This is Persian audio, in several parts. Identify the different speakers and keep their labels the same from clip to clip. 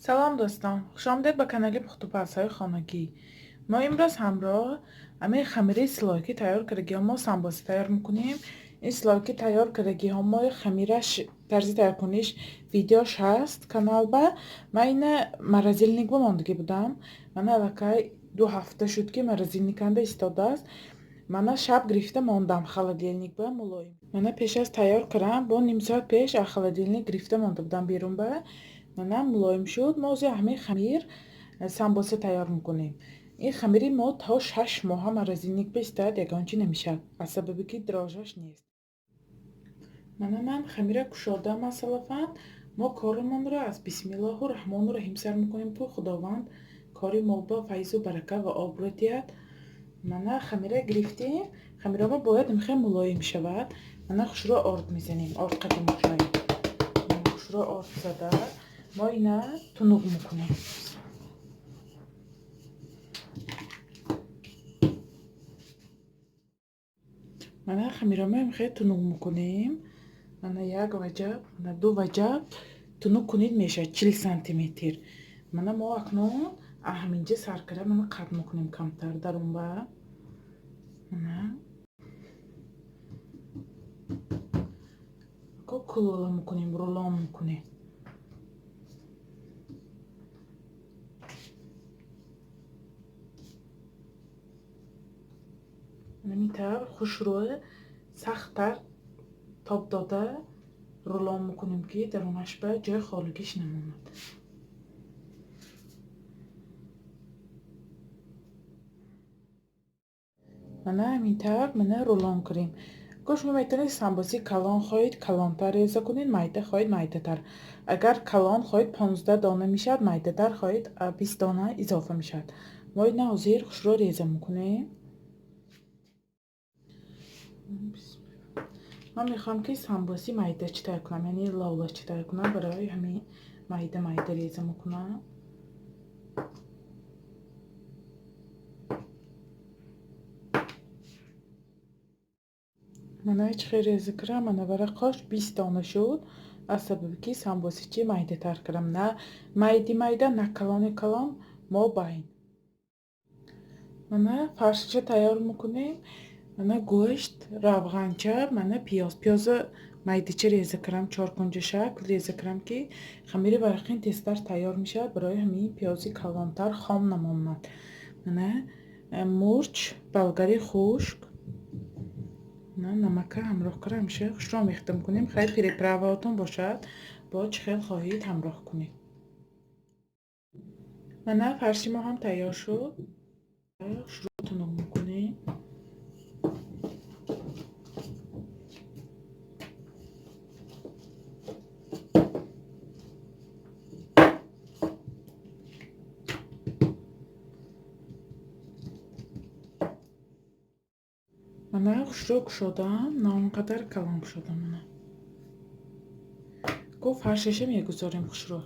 Speaker 1: سلام دوستان، خوش آمدید به کانال پختوپزهای خانگی. ما امروز همراه همه خمیره سلاکی تیار کردگی ها ما سمبوسه تیار میکنیم. این سلاکی تیار کردگی ها ما خمیرش طرزی تیار کنیش ویدیوش هست کانال با. من این مرزیلنیک بماندگی بودم. من الکای 2 هفته شد که مرزیلنیکنده استاده است. من شب گرفته ماندم холодильник با ملایم. من پیش از تیار کردم با نیم ساعت پیش از холодильник گرفته مانده بودم بیرون با. من ملایم شد. ما از همین خمیر سمبوسه تیار میکنیم. این خمیری ما تا 6 ماه مرزینیک بیستد یگانچی نمیشه از سببی که دراژش نیست. من خمیر کشاده مثلا ما کارمان را از بسم الله الرحمن الرحیم سر میکنیم که خداوند کاری ما با فیض و برکت و آبروتیت. من خمیره گرفتیم. خمیره ما باید میخواه ملایم شود. من خوش رو آرد میزنیم. آرد قدیم میکنیم. خوش رو آرد زده ما اینا تنوگ میکنیم. من خمیره ما میخواه تنوگ میکنیم. من یک وجب من 2 وجب تنوگ کنید میشه 40 سانتیمتر. من ما اکنون همینجا سرکره من قطع میکنیم کمتر در اون با من کلوله میکنیم رولان میکنیم. میتر خوش روی سختتر تاب داده رولان میکنیم که درونش به جای خالگیش نموند. من همینطور من رولان کنیم. گوش میتونید سمبوسی کلان خواهید کلانتر ریزه کنید. میده خواهید میده تر. اگر کلان خواهید 15 دانه میشد میده تر خواهید 20 دانه اضافه میشد. ما این زیر خوش رو ریزه میکنیم. من میخوام که سمبوسی میده چطور کنم یعنی لاولا چطور کنم برای همین میده ریزه میکنم. من هیچ خیلی ریزه کردم. من برای قاش 20 دانه شد از سببی که سمبوسی چی میده تر کردم نه میده نه کلان ما باین. من فرشچه تیار میکنیم. من گوشت روغنچه من پیاز میدهچه ریزه کردم 4 کنجه شکل ریزه کردم که خمیر برقین تستر تیار میشه برای همین پیازی کلانتر خام نماند. من مرچ بلگاری خشک نمک همراه کردم میشه خوش را میختم کنیم. خیلی پریپراواتون باشد با چه خواهید همراه کنید. من فرشی ما هم تیار شد. شروعتون میکنیم. من خوشروک شدم نه اونقدر کلان شدم. من گفت فرششه میگذاریم خوشرو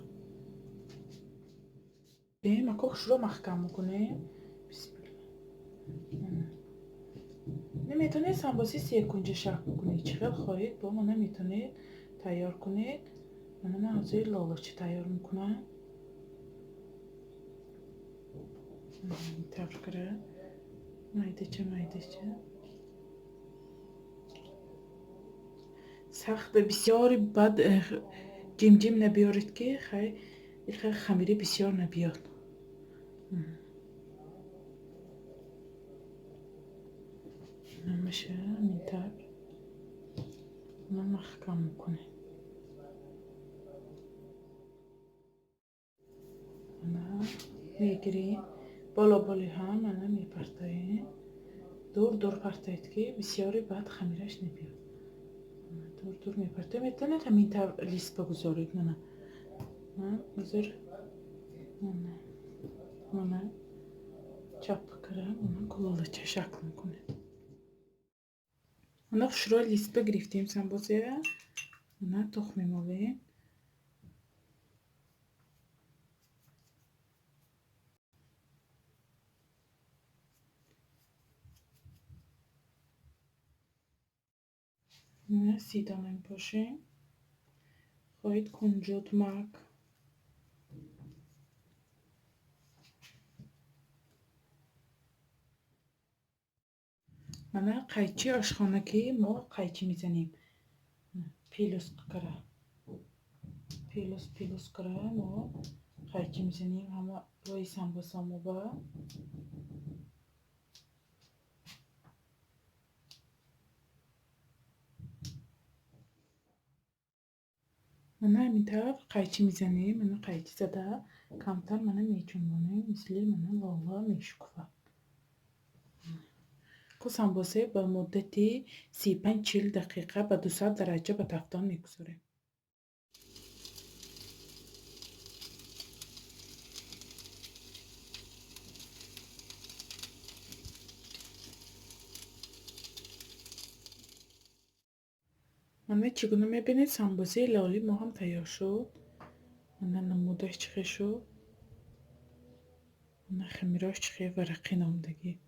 Speaker 1: بیم اکو خوشرو محکم میکنیم. بسم الله. نمیتونید سمبوسی 3 کنجه شکل کنید چقدر خواهید با من نمیتونید تیار کنید. من حاضر لالاچی تیار میکنم. تفکره میده چه سخت بسیاری بد جیم نبیارید که خیلی خمیری بسیار نبیاد. نمیشه همینطور من محکم میکنه. من میگیریم بالا بالی هم من میپرتاییم دور پرتایید که بسیاری بعد خمیرش نبیاد. دور میپرتاییم. میتونید همینطور لیست بگذارید. نه بذار من چپ کردم من کلاله چه شکل میکنه. من خوشرو لیست بگرفتیم سمبوسه من تخمی ماله من 30 دانه میپاشیم. خواهید کنجد مک Mana qaychi oshxonaga ما qaychi میزنیم. پیلوس کره ما qaychi میزنیم همه روی سمبوسامو با mana همین طرف qaychi میزنیم. mana qaychi زده کمتر mana میچونیم مثل mana لالا میشکفه. کو سمبوسه با مدتی 35-40 دقیقه به 200 درجه به تفتان میگذاریم. mana چگونه میبینید سمبوسه لالی ما هم تیار شد. mana نمودش چخه شد. mana خمیراش چخه ورقی نمودگی.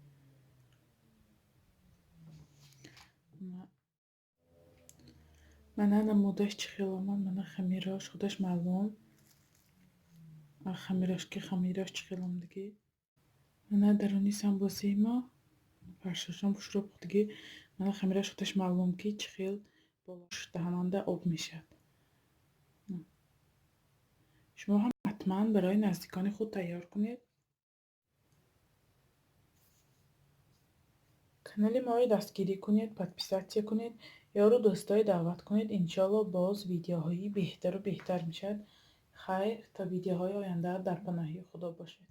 Speaker 1: mana نمودش چخه لامن. mana خمیراش خودش معلوم. خمیراش که خمیراش چخه لامدگی. mana درونی سمبوسه ما فرشاشم شروع بودگی. mana خمیراش خودش معلوم که چخیل بالاش دهننده آب میشد. شما هم حتما برای نزدیکان خود تیار کنید. کانال ما رو دستگیری کنید، подписаться کنید، یارو دوستای دعوت کنید. انشالله باز ویدیوهایی بهتر و بهتر میشد. خیر تا ویدیوهای آینده در پناهی خدا باشید.